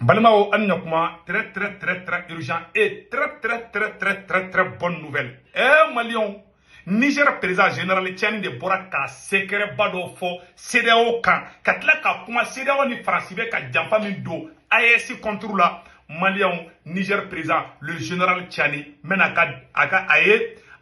Balmao Annokma, très urgent et très bonne nouvelle. Malion, Niger président général Tchani de Boraka, secret Badofo, CDAO kan, Katlaka Kuma CDAO ni Francibe ka Djampa Mindo, AES contre la Malion, Niger président, le général Tchani, Menaka,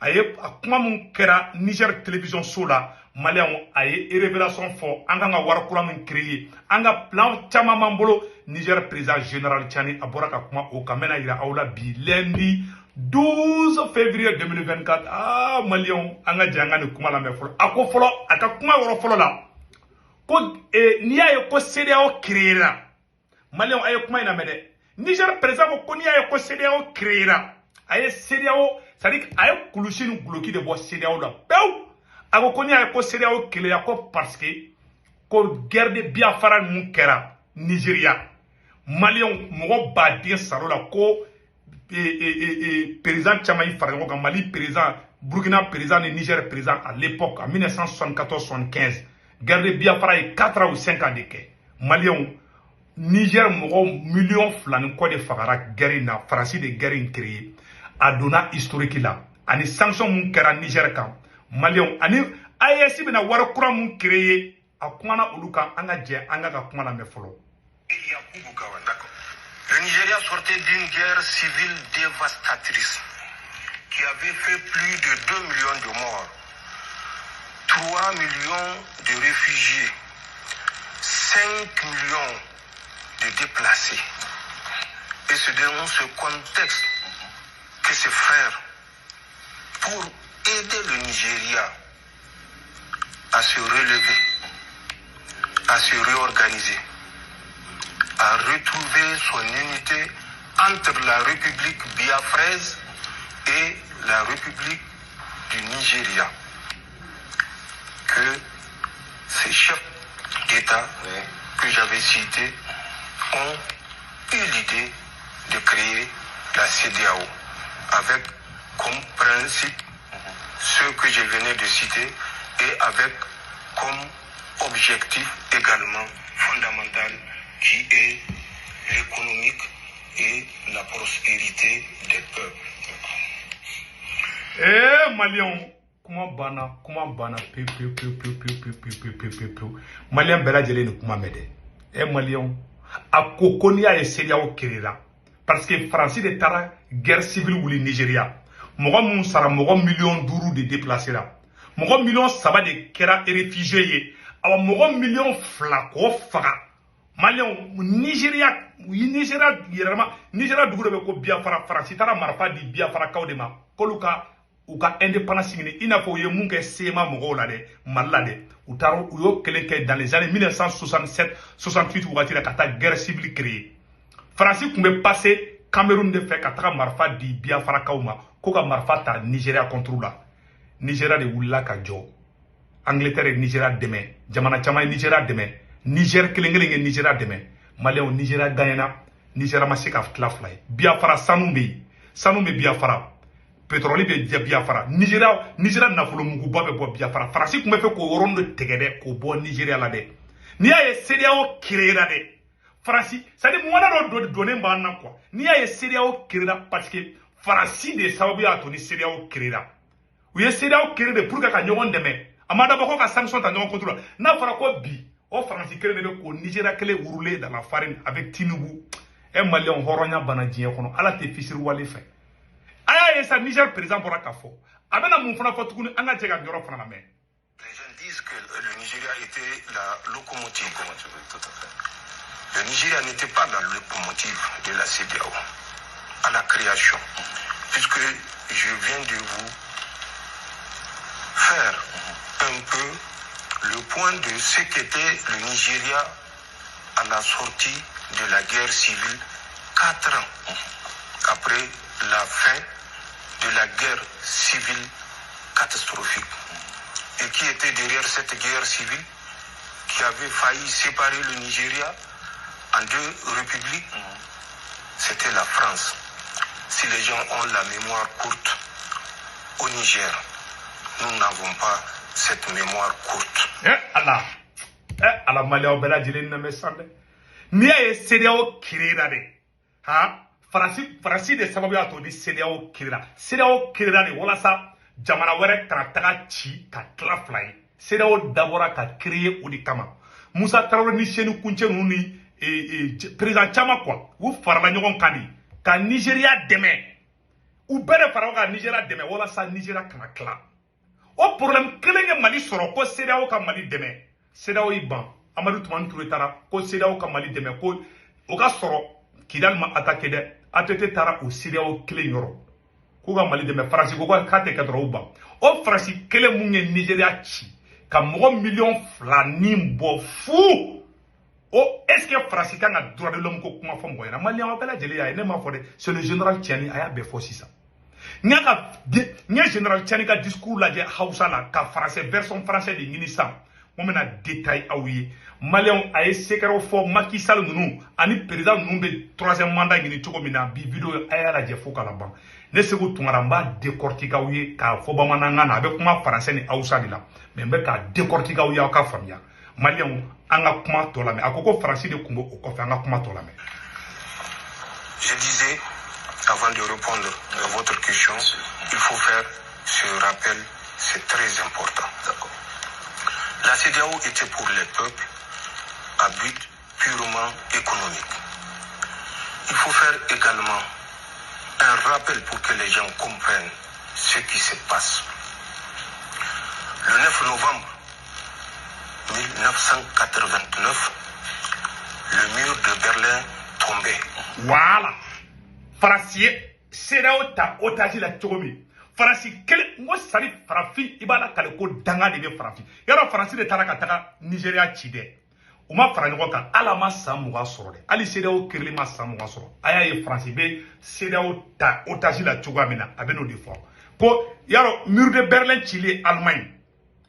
Aye, Kuma Munkera, Niger télévision Sola. Malian aye révélation fort anga warakura min créé anga plan chama mambolo Niger président général Tchani aboraka kuma o kamena ira aula bi lundi 12 février 2024 Malian anga janga ni kuma la me folo ako folo aka kuma woro folo la ko ni aye ko CEDEAO créé la Malian aye kuma ina mede Niger président ko ni aye ko CEDEAO créé la aye CEDEAO c'est-à-dire aye kulushinu bloqué de bo CEDEAO la ako ko ni ay ko CEDEAO kele ya ko parce que ko guerre de Biafra mun kɛra Nigeria Malion mogo baden saro la ko président Tchamaï Farango ka Mali président Burkina président et Niger président à l'époque en 1974-75 guerre de Biafra est 4 ou 5 ans de ke Malion Niger mogo million flan ko de fagara guerre na France de guerre créé adona historique la ani sanction mun kɛra Niger kan Malion ani AES bena wara kura mun créé a kumana uluka anga je anga ka kumana me folo. Le Nigeria sortait d'une guerre civile dévastatrice qui avait fait plus de 2 millions de morts, 3 millions de réfugiés, 5 millions de déplacés. Et c'est dans ce contexte que ses frères, pour aider le Nigeria à se relever, à se réorganiser, à retrouver son unité entre la République biafraise et la République du Nigeria, que ces chefs d'État que j'avais cités ont eu l'idée de créer la CEDEAO avec comme principe ce que je venais de citer et avec comme objectif également fondamental qui est l'économique et la prospérité des peuples. Malion, comment bana, Malion bela jele ni kuma mede. Malion, a kokonia et CEDEAO créera parce que France de tara guerre civile ou le Nigeria. Mogo mun sara mogo million duru de déplacés là. Mogo million saba de kera réfugiés. Awa mogo million fla ko faga. Malion Nigeria dugu de ko Biafra France tara marfa di Biafra kawdema. Koluka uka indépendance ni ina fo ye mun ke sema mogo la de malla de. Utaro uyo kelenke dans les années 1967 68 ou la kata guerre civile créée. France kumbe passé Cameroun de fait kata marfa di Biafra kawma. Koka marfa ta Nigeria contre la Nigeria de wula ka jo Angleterre Nigeria deme jamana chama Nigeria deme Niger kelengele Nigeria deme Malion Nigeria gagnana Nigeria masika flafly Biafra sanumbe Biafra pétrole be Biafra Nigeria na fulu mugu ba be bo Biafra France kuma fe ko rondo tegede ko bo Nigeria la de ni aye CEDEAO créera de France ça dit moi na do donner mbana quoi ni aye CEDEAO créera parce que France de sababu ya to ni CEDEAO créera ou ye CEDEAO créera pour ka nyogon deme amada bako ka sanction ta nyogon contrôle na fara ko bi o France créera de ko Nigeria kele rouler dans la farine avec Tinubu et Malion horonya bana dien kono ala te fisir wali fe aya sa Niger président pour kafo abena mun fana fatukuni anga jega njoro fana me. Les gens disent que le Nigeria était la locomotive. Tout à fait. Le Nigeria n'était pas la locomotive de la CEDEAO à la création, puisque je viens de vous faire un peu le point de ce qu'était le Nigeria à la sortie de la guerre civile 4 ans après la fin de la guerre civile catastrophique. Et qui était derrière cette guerre civile qui avait failli séparer le Nigeria en 2 républiques? C'était la France. Si les gens ont la mémoire courte, au Niger, nous n'avons pas cette mémoire courte. Allah Malia Bela Jilin na mesande. Ni ye CEDEAO créera de. Ha? Farasi de sababu ya to di CEDEAO créera. CEDEAO créera de wala sa jamana wɛrɛ kana taga ci ka tila fila ye. CEDEAO dabɔra ka créer o de kama. Musa Traoré ni Seni Kunce ninnu ni président caman quoi. U farala ɲɔgɔn kan de ka Nigeria dɛmɛ. U bɛɛ de fara ka Nigeria dɛmɛ walasa Nigeria kana tila. O problème kelen ye Mali sɔrɔ ko CEDEAO ka Mali dɛmɛ. CEDEAO yi ban. Amadou Toumani Touré taara ko CEDEAO ka Mali dɛmɛ ko o ka sɔrɔ Kidal ma attaqué dɛ. ATT taara o CEDEAO kelen yɔrɔ. K'u ka Mali dɛmɛ Faransi ko k'a tɛ kɛ dɔrɔn u ban. O Faransi kelen mun ye Nigeria ci ka mɔgɔ miliyɔn 2 ni bɔ fu. O est-ce que Faransi kan ka droit de l'homme ko kuma fɔ mɔgɔ ɲɛna? Malien bɛɛ lajɛlen y'a ye ne m'a fɔ dɛ. C'est le général Tiani a y'a bɛɛ fɔ sisan. N ye général Tiani ka discours lajɛ Hausa la ka français version français de ɲini sisan. Mun bɛna détail aw ye. Malien a ye secret fɔ Macky Sall ninnu ani président ninnu bɛ 3e mandat ɲini cogo min na bi vidéo a y'a lajɛ fo k'a laban. Ne Seku Tunkara n b'a décortiquer aw ye k'a fɔ bamanankan na a bɛ kuma français ni Hausa de la mais n bɛ k'a décortiquer aw ye aw ka faamuya. Malien an ka kuma tɔ lamɛn a ko ko Faransi de tun bɛ o kɔfɛ an ka kuma tɔ lamɛn. Je disais avant de répondre à votre question, il faut faire ce rappel, c'est très important. D'accord. La CEDEAO était pour les peuples à but purement économique. Il faut faire également un rappel pour que les gens comprennent ce qui se passe. Le 9 novembre 1989, le mur de Berlin tombait. Voilà. Faransi CEDEAO ta otage la cogo min. Faransi kelen ngo sari farafin i b'a la kale ko danga de bɛ farafin. Yɔrɔ Faransi de taara ka taga Nigeria ci dɛ. U ma fara ɲɔgɔn kan ala ma san 20 sɔrɔ dɛ. Hali CEDEAO kirili ma san 20 sɔrɔ. A y'a ye Faransi bɛ CEDEAO ta otage la cogoya min na a bɛ n'o de fɔ. Ko yɔrɔ mur de Berlin cili Allemagne.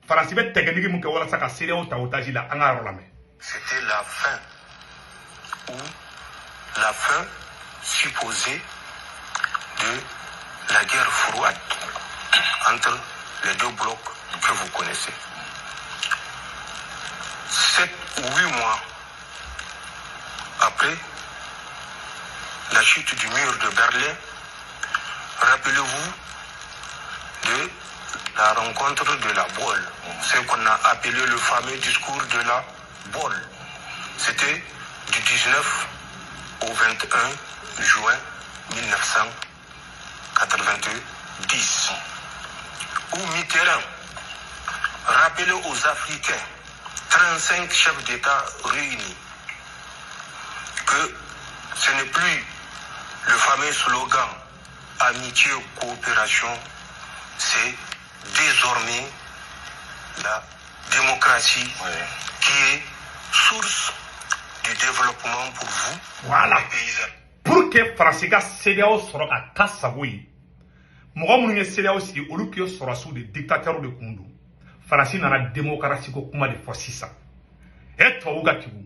Faransi bɛ technique mun kɛ walasa ka CEDEAO ta otage la an ka yɔrɔ lamɛn. C'était la fin supposée de la guerre froide entre les deux blocs que vous connaissez. 7 ou 8 mois après la chute du mur de Berlin, rappelez-vous de la rencontre de la Bolle, ce qu'on a appelé le fameux discours de la Bolle. C'était du 19 au 21 juin 1990, où Mitterrand rappelait aux Africains, 35 chefs d'État réunis, que ce n'est plus le fameux slogan amitié, coopération, c'est désormais la démocratie qui est source du développement pour vous. Voilà. Pour que Faransi ka CEDEAO sɔrɔ ka k'a sago ye mɔgɔ minnu ye CEDEAO sigi olu tun ye sɔrɔdasiw de dictateurs de kun don. Faransi nana démocratie ko kuma de fɔ sisan. Tubabu ka tigiw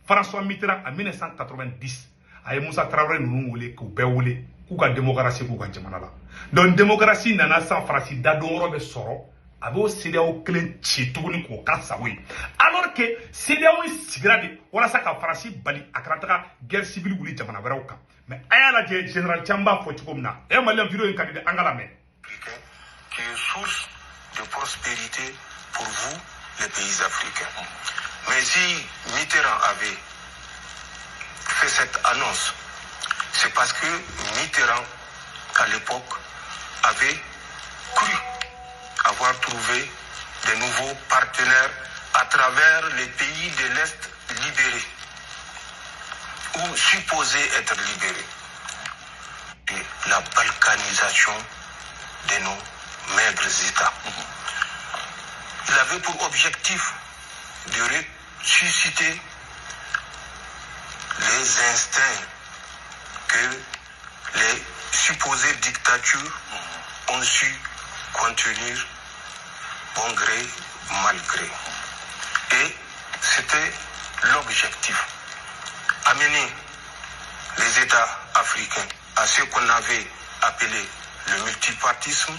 François Mitterrand en 1990 a ye Musa Traoré ninnu wele k'u bɛɛ wele k'u ka démocratie k'u ka jamana la. Donc démocratie nana san Faransi dadonyɔrɔ bɛ sɔrɔ a b'o CEDEAO kelen ci tuguni k'o k'a sago ye. Alors que CEDEAO sigira de walasa ka Faransi bali a kana taga guerre civile wuli jamana wɛrɛw kan. Mais a y'a lajɛ général Thiam b'a fɔ cogo min na Malien vidéo in ka di dɛ an ka lamɛn. Qui est source de prospérité pour vous, les pays africains. Mais si Mitterrand avait fait cette annonce, c'est parce que Mitterrand, à l'époque, avait cru avoir trouvé de nouveaux partenaires à travers les pays de l'Est libérés, ou supposés être libérés, de la balkanisation de nos maigres États. Il avait pour objectif de ressusciter les instincts que les supposées dictatures ont su contenir bon gré, mal gré. Et c'était l'objectif. Amener les États africains à ce qu'on avait appelé le multipartisme.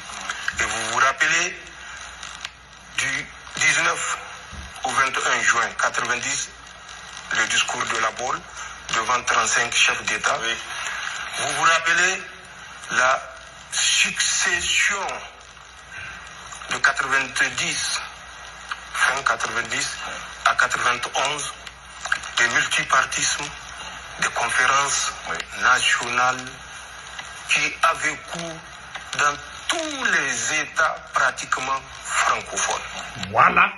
Et vous vous rappelez du 19 au 21 juin 90, le discours de la Baule devant 35 chefs d'État. Oui. Vous vous rappelez la succession de 90, fin 90 à 91, de multipartisme, de conférences nationales qui avaient cours dans tous les États pratiquement francophones. Voilà.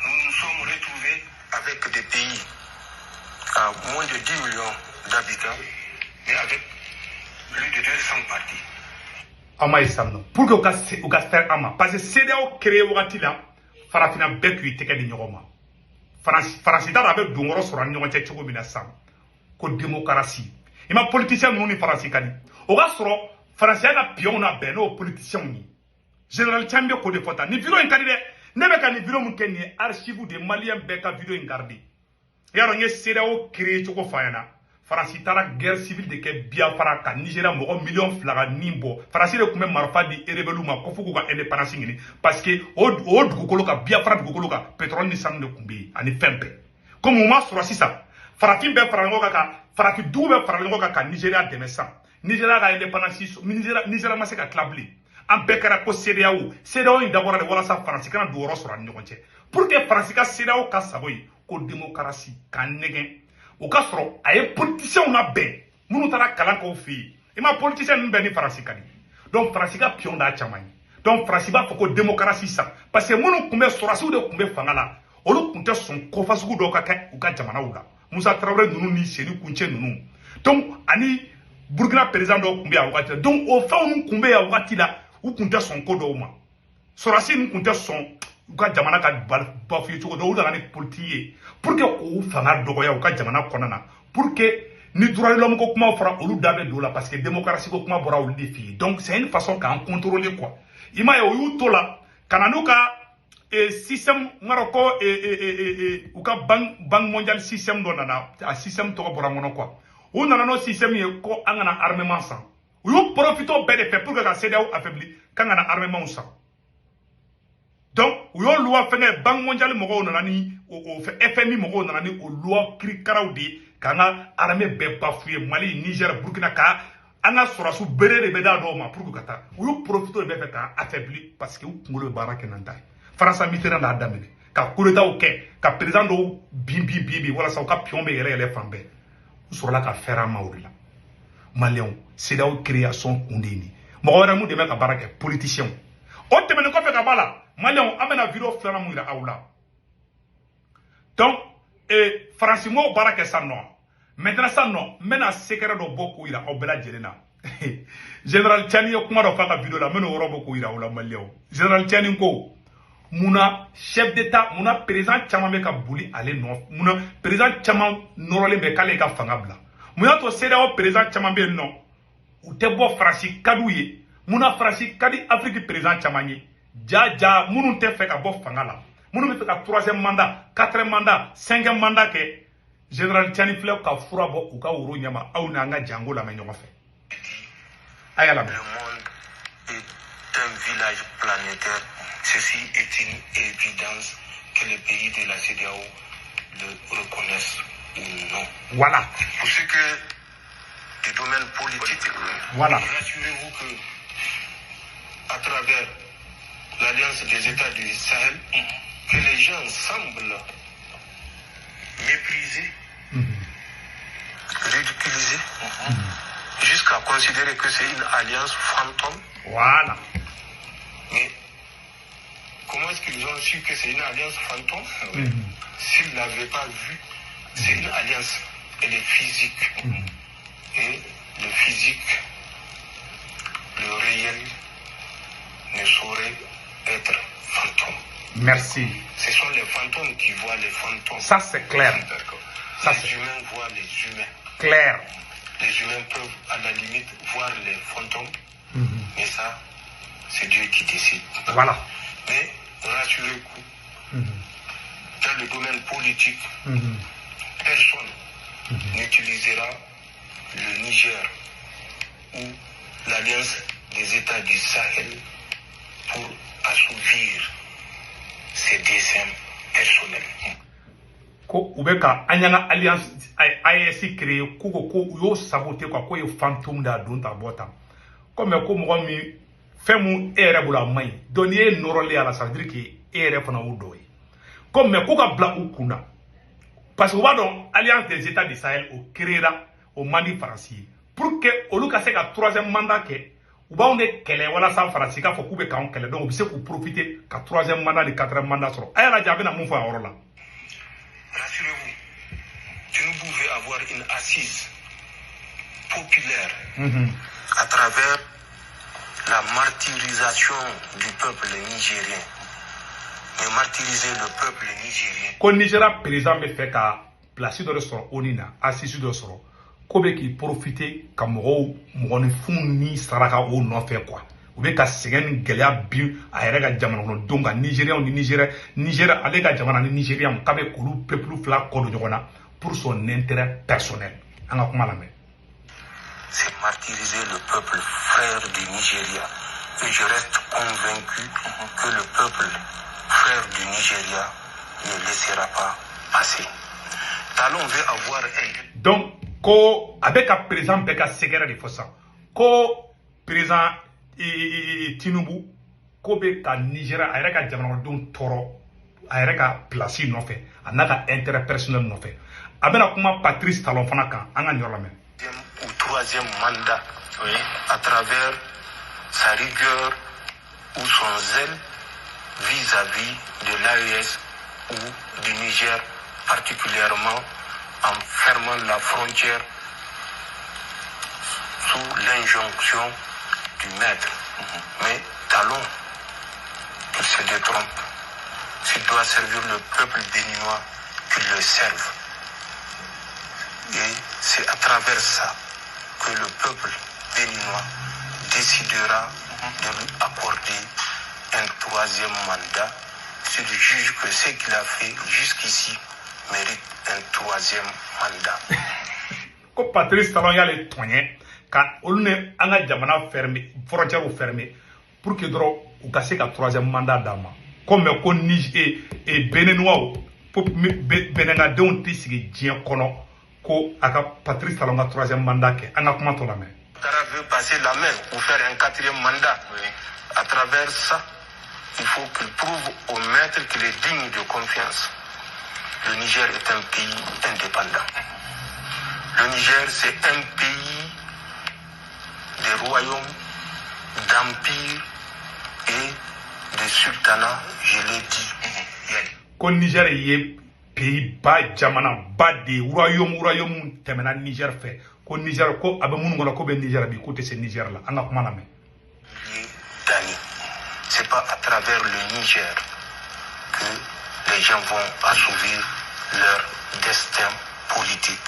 Nous nous sommes retrouvés avec des pays à moins de 10 millions d'habitants, mais avec plus de 200 partis. Ama isamno pour que au cas faire ama parce que CEDEAO créé wakati la farafina bɛɛ k'u tɛgɛ di ɲɔgɔn ma faransi da bɛ dongɔrɔ sɔrɔ ni ɲɔgɔn cɛ cogo min na sisan ko démocratie i ma politicien ninnu ni faransi ka di o ka sɔrɔ faransiya ka piyɔnw na bɛn n'o politiciens ye général Tcham bɛ k'o de fɔ tan ni vidéo in ka di dɛ ne bɛ ka nin vidéo min kɛ nin ye archive de malien bɛɛ ka vidéo in garder yarɔ n ye CEDEAO créé cogo f'a ɲɛna faransi taara guerre civile de kɛ Biafra ka Nigeria mɔgɔ million fila ka nin bɔ faransi de tun bɛ marifa di rebelle ma ko fo k'u ka indépendance ɲini parce que o dugukolo kan Biafra dugukolo kan pétrole ni sanu de tun bɛ yen ani fɛn bɛɛ comme u ma sɔrɔ sisan farafin bɛɛ fara ɲɔgɔn kan ka farafin dugu bɛɛ fara ɲɔgɔn kan ka Nigeria dɛmɛ sisan Nigeria ka indépendance Nigeria ma se ka tila bilen an bɛɛ kɛra ko CEDEAO in dabɔra de walasa faransi kana don yɔrɔ sɔrɔ ani ɲɔgɔn cɛ pour que faransi ka CEDEAO ka sago ye ko démocratie ka nɛgɛn o ka sɔrɔ a ye politiciens na bɛn minnu taara kalan k'o fɛ yen i ma politiciens ninnu bɛn ni faransi ka di donc faransi ka pion d'a caman ye donc faransi b'a fɔ ko démocratie san parce que minnu tun bɛ sɔrɔdasiw de tun bɛ fanga la olu tun tɛ sɔn kɔfasugu dɔw ka kɛ u ka jamanaw la Musa Traoré ninnu ni Seni Kunce ninnu donc ani Burkina président dɔw tun bɛ yan a wagati la donc o fɛnw tun bɛ yan a wagati la u tun tɛ sɔn ko dɔw ma sɔrɔdasi ninnu tun tɛ sɔn u ka jamana ka bafuye cogo dɔw u nana ni politique ye pour que k'u fanga dɔgɔya u ka jamana kɔnɔna na pour que ni droit de l'homme ko kuma fɔra olu da bɛ don la parce que démocratie ko kuma bɔra olu de fɛ yen donc c'est une façon k'an contrôler quoi i m'a ye o y'u to la ka na n'u ka système ŋarɔ ko u ka banque mondial système dɔ nana a système tɔgɔ bɔra n kɔnɔ quoi u nana n'o système ye ko an kana armement san u y'u profité o bɛɛ de fɛ pour que ka CEDEAO affaibli k'an kana armement san donc u y'o loi fɛngɛ banque mondiale mɔgɔw nana ni o FMI mɔgɔw nana ni o loi kirikaraw de k'an ka armée bɛɛ bafoué Mali Niger Burkina ka an ka sɔrɔdasiw bere de bɛ d'a dɔw ma pour que ka taa u y'u profité o bɛɛ fɛ k'a affaibli parce que u kunkolo bɛ baara kɛ n'an ta ye Faransa Mitterrand y'a daminɛ ka coup d'état kɛ ka président dɔw bin walasa u ka pion bɛ yɛlɛ fan bɛɛ u sɔrɔla ka fɛɛrɛ an ma o de la Maliens CEDEAO création kun de ye nin mɔgɔ wɛrɛ mun de bɛ ka baara kɛ politiciens o tɛmɛnen kɔfɛ ka bɔ a la Maliens an bɛna vidéo filanan mun yira aw la donc faransi m'o baara kɛ sisan nɔ maintenant sisan nɔ n bɛna secret dɔ bɔ k'o yira aw bɛɛ lajɛlen na général Tiani ye kuma dɔ f'a ka vidéo la n bɛna o yɔrɔ bɔ k'o yira aw la Maliens général Tiani ko munna chef d'état munna président caman bɛ ka boli ale nɔ munna président caman nɔrɔlen bɛ k'ale ka fanga bila mun y'a to CEDEAO président caman bɛ yen nɔ u tɛ bɔ faransi ka d'u ye munna faransi ka di Afrique président caman ye ja minnu tɛ fɛ ka bɔ fanga la minnu bɛ fɛ ka 3e mandat 4e mandat 5e mandat kɛ général Tiani filɛ ka fura bɔ u ka woro ɲɛma aw ni an ka jango lamɛn ɲɔgɔn fɛ a y'a lamɛn. Le monde est un village planétaire. Ceci est une évidence que les pays de la CEDEAO le reconnaissent ou non. Voilà. Pour ce que du domaine politique, voilà. Rassurez-vous que à travers l'Alliance des États du Sahel, que les gens semblent mépriser, ridiculiser, jusqu'à considérer que c'est une alliance fantôme. Voilà. Mais comment est-ce qu'ils ont su que c'est une alliance fantôme? S'ils ne l'avaient pas vu, c'est une alliance, elle est physique. Et le physique, le réel, ne saurait être fantôme. Merci. Ce sont les fantômes qui voient les fantômes. Ça c'est clair. Les humains voient les humains. Clair. Les humains peuvent à la limite voir les fantômes, mais ça, c'est Dieu qui décide. Voilà. Mais rassurez-vous, dans le domaine politique, personne n'utilisera le Niger ou l'Alliance des États du Sahel pour assouvir ses desseins personnels. ko u bɛ ka an y'an ka alliance AES créé ko u y'o saboté quoi ko ye fantôme da don ta bɔ tan ko mais ko mɔgɔ min fɛn mun e yɛrɛ bolo a man ɲi donc n'i ye nɔrɔlen a la ça veut dire que e yɛrɛ fana y'o dɔ ye ko mais ko ka bila u kun na parce que u b'a dɔn alliance des états du Sahel o créera o man di Faransi ye pour que olu ka se ka troisième mandat kɛ u b'anw de kɛlɛ walasa Faransi k'a fɔ k'u bɛ k'anw kɛlɛ donc u bɛ se k'u profiter ka troisième mandat ni quatrième mandat sɔrɔ a y'a lajɛ a bɛna mun fɔ a yɔrɔ la. Rassurez-vous, que nous pouvons avoir une assise populaire à travers la martyrisation du peuple nigérien. Mais martyriser le peuple nigérien. Ko Nigeria président bɛ fɛ ka place dɔ de sɔrɔ ONU na assise dɔ sɔrɔ ko bɛ k'i profiter ka mɔgɔninfinw ni saraka o nɔfɛ quoi u bɛ ka sɛgɛn ni gɛlɛya bin a yɛrɛ ka jamana kɔnɔdenw kan Nigériens ni Nigeria ale ka jamana ni Nigériens k'a bɛ k'olu peuple fila kɔ don ɲɔgɔn na pour son intérêt personnel an ka kuma lamɛn. C'est martyriser le peuple frère du Nigeria et je reste convaincu que le peuple frère du Nigeria ne laissera pas passer. Talon veut avoir un... Donc, ko avec un président beka segera de fosa. Ko président Tinubu ko be ka Nigeria ayera ka jamana don toro ayera ka place no fait, anaka intérêt personnel no fait. Abena kuma Patrice Talon fana kan anga nyoro la ou troisième mandat, oui, à travers sa rigueur ou son zèle vis-à-vis de l'AES ou du Niger, particulièrement en fermant la frontière sous l'injonction du maître. Mais Talon, il se détrompe. S'il doit servir le peuple béninois, qu'il le serve. Et c'est à travers ça que le peuple béninois décidera de lui accorder un troisième mandat s'il juge que ce qu'il a fait jusqu'ici mérite un troisième mandat. Ko Patrice Talon y'a le tonye ka olu ne an ka jamana fermé frontière fermé pour que doro u ka se ka troisième mandat d'a ma comme ko Niger et Béninois pour Béninadenw tɛ sigi diɲɛ kɔnɔ ko aka Patrice Talon ka troisième mandat ke an ka kuma to la mais Ouattara veut passer la main pour faire un quatrième mandat. Oui. À travers ça, il faut qu'il prouve au maître qu'il est digne de confiance. Le Niger est un pays indépendant. Le Niger, c'est un pays des royaumes, d'empires et de sultanats, je l'ai dit. Ko Niger est pays ba jamana ba de royaume temena Niger fait ko Niger ko abe munu ngona ko be Niger bi ko te se Niger la anga kuma na me Dani, c'est pas à travers le Niger que les gens vont assouvir leur destin politique.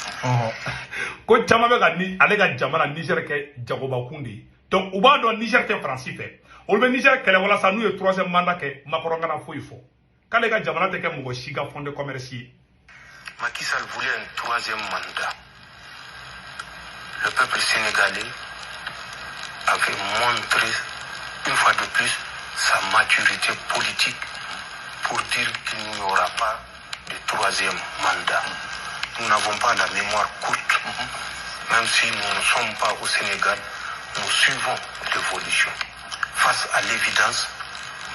Ko chama be ga ni ale ga jamana Niger ke jagoba kundi donc uba do Niger te français fait on be Niger kele wala sa nous e troisième mandat ke Macron ngana fo ifo kale ga jamana te ke mugo shiga fond de commerce. Macky Sall voulait un troisième mandat. Le peuple sénégalais avait montré une fois de plus sa maturité politique pour dire qu'il n'y aura pas de troisième mandat. Nous n'avons pas la mémoire courte. Même si nous ne sommes pas au Sénégal, nous suivons l'évolution. Face à l'évidence,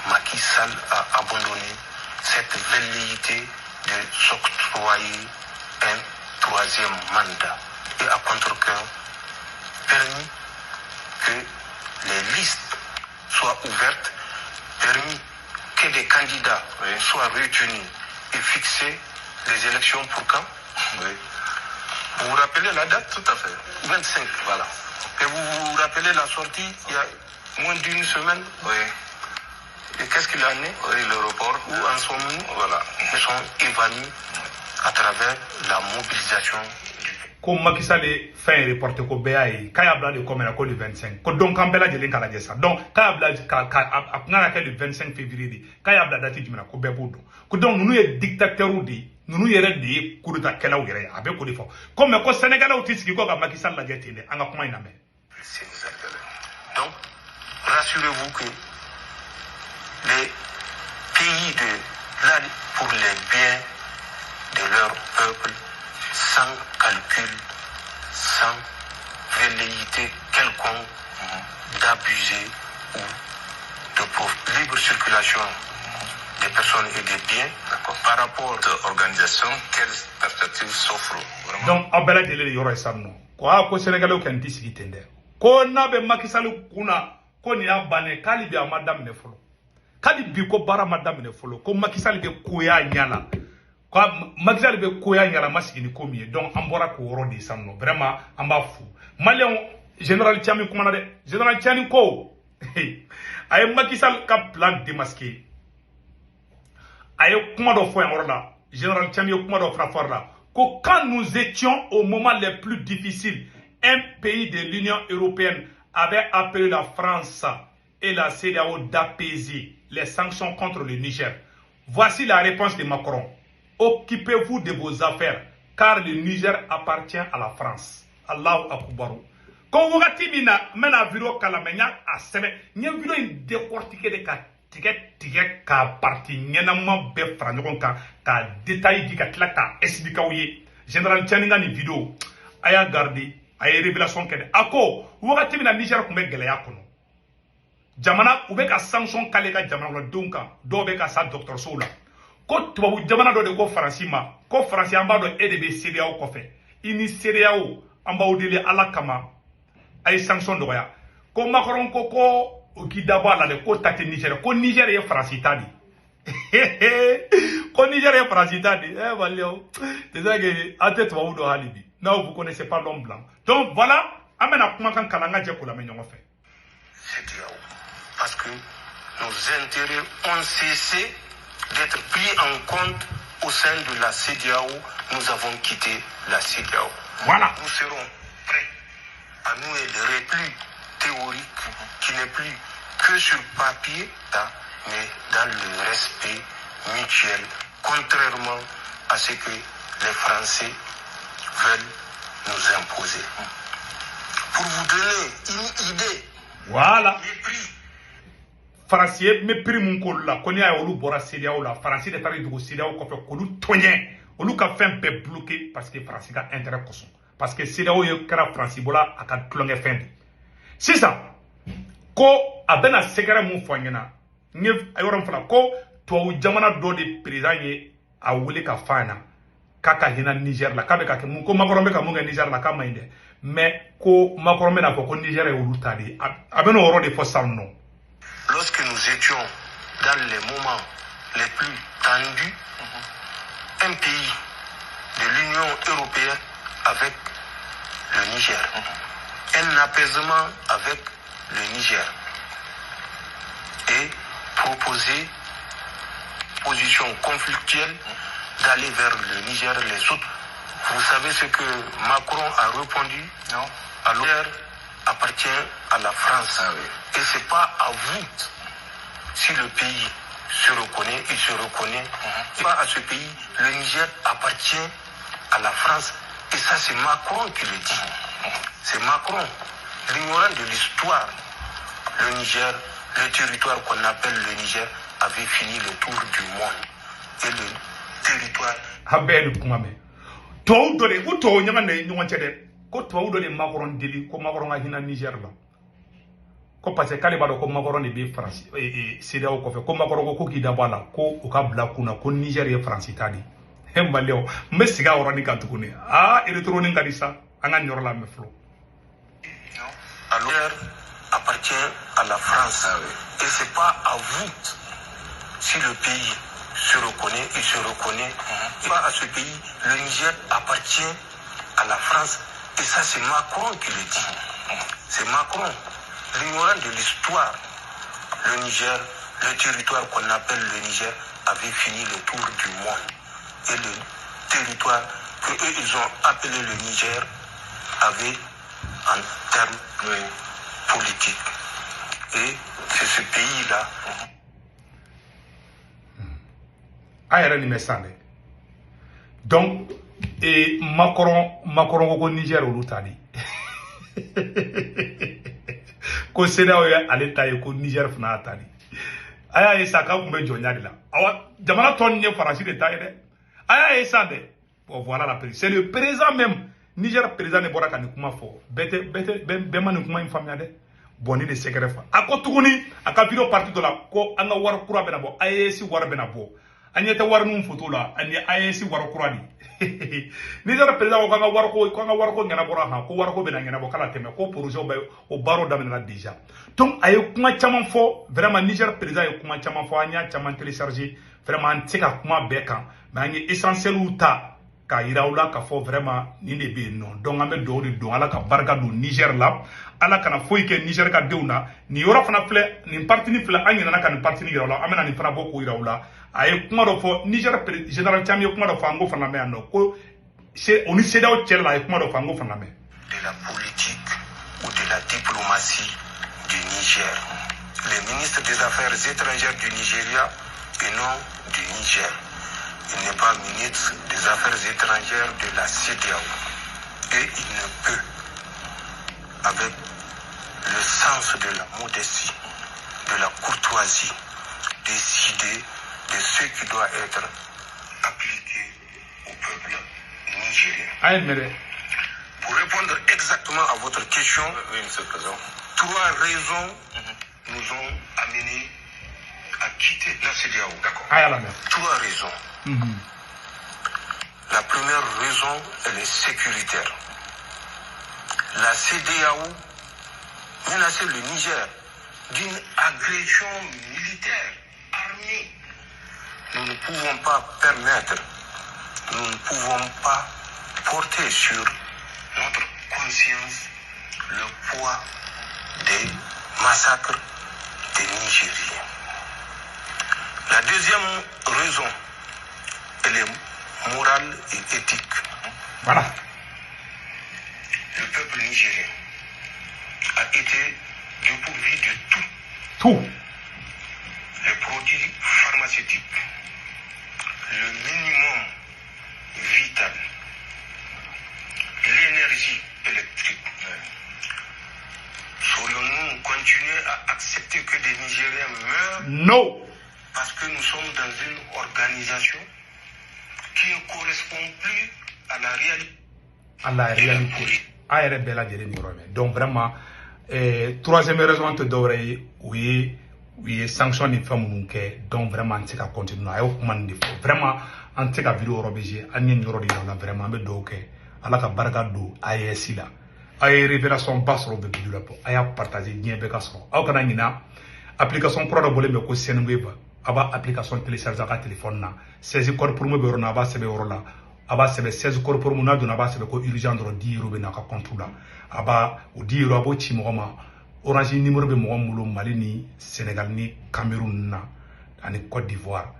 Macky Sall a abandonné cette velléité de s'octroyer un troisième mandat et à contre-cœur permis que les listes soient ouvertes, permis que des candidats soient retenus et fixer les élections pour quand? Oui. Vous vous rappelez la date? Tout à fait. 25, voilà. Et vous vous rappelez la sortie il y a moins d'une semaine? Oui. Et qu'est-ce qu'il en est? Oui, le report. Où en sommes-nous? Voilà. Ils sont évanouis à travers la mobilisation. Ko Macky Sall fait reporter ko BAE kaya bla de comme ko le 25 ko donc en bela jelen kala jessa donc kaya bla ka ngana ke le 25 février di kaya bla date jumena ko bebodo ko donc nous est dictateur di nous yere di coup d'état kala yere abe ko defo comme ko Sénégalais outisiki ko ka Macky Sall la jetine anga kuma ina me. Donc rassurez-vous que les pays de là pour les biens de leur peuple sans calcul, sans velléité quelconque d'abuser ou de libre circulation des personnes et des biens. Par rapport à l'organisation, quelles perspectives s'offrent vraiment? Donc, abela dele yoro esamno. Ko Sénégalais kan tisigi tende. Ko na be makisali kuna ko ni abane kali bi amadam ne folo. Kali bi ko bara madam ne folo. Ko makisali be koya nyala. Ko makisali be koya nyala masigi ni komi. Donc ambora ko woro di samno. Vraiment amba fu. Malion Général Tiami kuma na de. Général Tiani ko. Ay makisal ka plan démasqué. Ay kuma do fo en orla. Général Tiami kuma do fra là. Quand nous étions au moment les plus difficiles, un pays de l'Union européenne avait appelé la France et la CEDEAO d'apaiser les sanctions contre le Niger. Voici la réponse de Macron. Occupez-vous de vos affaires, car le Niger appartient à la France. Allahu Akbar. Quand vous regardez la vidéo kalamenya a semaine, il y a une vidéo décortiquée de tigɛ ka parti ɲɛnama bɛɛ fara ɲɔgɔn kan ka détail di ka tila ka expliquer aw ye. Général Tiani ka nin vidéo a y'a garder a ye révélation kɛ dɛ. A ko wagati min na Niger tun bɛ gɛlɛya kɔnɔ, jamana u bɛ ka sanction k'ale ka jamanakɔnɔdenw kan, dɔw bɛ ka sa dɔgɔtɔrɔsow la. Ko tubabu jamana dɔ de ko Faransi ma, ko Faransi an b'a dɔn e de bɛ CEDEAO kɔfɛ, i ni CEDEAO an b'aw deli Ala kama a ye sanction dɔgɔya. Ko Macron ko qui d'abord la ko tate Niger, ko Niger est francitadi. Ko Niger est francitadi. Valio. C'est ça que à tête va ou halibi. Non, vous connaissez pas l'homme blanc. Donc voilà, amena kuma kan kalanga je ko la menyo fait. C'est Diao. Parce que nos intérêts ont cessé d'être pris en compte au sein de la CEDEAO. Nous avons quitté la CEDEAO. Voilà. Nous serons prêts à nouer le repli théorique qui n'est plus que sur papier, mais dans le respect mutuel, contrairement à ce que les Français veulent nous imposer. Pour vous donner une idée, voilà. mépris. Français mépris mon col là, qu'on y a olu bora CEDEAO là, Français de tari du CEDEAO ko fe kolu tonyen, olu ka fin pe bloqué parce que Français ka intérêt koson. Parce que CEDEAO ye kara Français bola aka tlonge fin. C'est ça. Ko abena segara mu fanyana. Nye ayoram fala ko to jamana do de président ye a wuli ka fana. Kaka hina Niger la kabe ka mu ko Macron be ka mu Niger la kama inde. Mais ko Macron me na ko Niger e wulu tadi. Abena oro de fosamno. Lorsque nous étions dans les moments les plus tendus, un pays de l'Union européenne avec le Niger, un apaisement avec le Niger et proposer position conflictuelle d'aller vers le Niger, les autres. Vous savez ce que Macron a répondu? Non. Alors, le Niger appartient à la France. Ah oui. Et c'est pas à vous. Si le pays se reconnaît, il se reconnaît. Pas à ce pays, le Niger appartient à la France. Et ça, c'est Macron qui le dit. C'est Macron. L'ignorant de l'histoire, le Niger, le territoire qu'on appelle le Niger, avait fini le tour du monde. Et le territoire... Habel kumame. To dole ko to nyama ne nyonche de. Ko to dole Macron deli ko Macron a hina Niger la. Ko parce que kale bado ko Macron ne be France et CEDEAO ko fe ko Macron ko ki dabala ko o ka bla kuna ko Niger e France tadi. Hembaleo me siga orani ka tukune. Ah électronique kadisa anga nyorla me flo. Alors, appartient à la France. Et c'est pas à vous. Si le pays se reconnaît, il se reconnaît. Pas à ce pays, le Niger appartient à la France. Et ça, c'est Macron qui le dit. C'est Macron. L'ignorant de l'histoire, le Niger, le territoire qu'on appelle le Niger, avait fini le tour du monde. Et le territoire que eux, ils ont appelé le Niger avait en termes politiques. Et c'est ce pays-là. Donc, et Macron au Niger au Loutani. Ko CEDEAO ya aleta ko Niger fna tani. Aya isa ka kumbe jonyari la. Awa jamana ton nye Faransi de taye de. aya esande bon voilà la président c'est le président même Niger président ne bora kan kuma fo bete man kuma infamia de boni de secret fa akotuguni aka video parti de la ko anga war kura bena bo ayesi war bena bo anyete war num photo la ani ayesi war kura ni Niger président ko anga war ko ngana bora ha ko war ko bena ngana bo kala teme ko projet o baro damena déjà donc aye kuma chaman fo vraiment Niger président aye kuma chaman fo anya chaman télécharger vraiment antika kuma bekan mais ani essentiel ou ta ka iraula ka fo vraiment ni ne be non donc ambe do do ala ka barka do Niger la ala kana foyi ke Niger ka deuna ni yoro fana fle ni parti ni fle anya na kan parti ni iraula amena ni fana boko iraula ay kuma do fo Niger général Tchami kuma do fango fana me no ko c'est on essaie d'aller tchela ay kuma do fango fana me de la politique ou de la diplomatie du Niger. Le ministre des Affaires étrangères du Nigeria et non du Niger. Il n'est pas ministre des Affaires étrangères de la CEDEAO. Et il ne peut, avec le sens de la modestie, de la courtoisie, décider de ce qui doit être appliqué au peuple nigérien. Pour répondre exactement à votre question, oui, Monsieur le Président, 3 raisons nous ont amenés à quitter la CEDEAO. D'accord. 3 raisons. La première raison, elle est sécuritaire. La CEDEAO menaçait le Niger d'une agression militaire armée. Nous ne pouvons pas permettre, nous ne pouvons pas porter sur notre conscience le poids des massacres des Nigériens. La deuxième raison, elle est morale et éthique. Voilà. Le peuple nigérien a été dépourvu de tout. Tout. Les produits pharmaceutiques, le minimum vital, l'énergie électrique. Saurions-nous continuer à accepter que des Nigériens meurent? Non. Parce que nous sommes dans une organisation qui ne correspond plus à la réalité. À la réalité. Donc vraiment, troisième raison te devrait oui sanction ni femme donc vraiment on t'a continuer à vraiment on t'a vidéo robéger on y aura là vraiment mais donc ala ka baraka do ayesi la ay révélation basse robe de la po aya partager bien be ka so aw kana ngina application pro do bolé me ko senweba aba application télécharger ka téléphone na 16 code pour mo be rona aba sebe rola aba sebe 16 code pour mo na do na aba sebe ko urgent do 10 euro be na ka compte la aba o 10 euro abo chi mo ma Orange numéro be mo mulo Mali ni Sénégal ni Cameroun na ani Côte d'Ivoire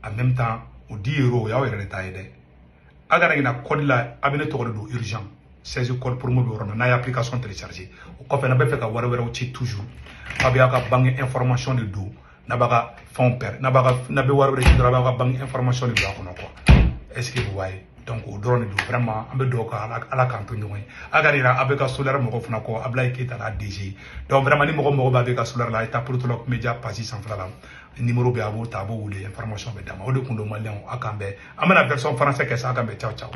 en même temps o 10 euro ya wéré ta yede agara ngina code la abene to do urgent 16 code pour mo be rona na application télécharger o ko fe na be fe ka wara wéré o ci toujours abi aka bangi information de do na baga fond père na baga na be wara wéré ci dra baga bangi information de do ko quoi est-ce que vous voyez donc au drone do vraiment ambe do ka ala kanto nyoy agari na abeka solaire mo ko funa ko ablay kita la DG donc vraiment ni mo ba abeka solaire la eta pour tout le média pasi sans flalam numéro be abo tabo ou les informations be dama o de kundo malien akambe amana version français que ça akambe ciao ciao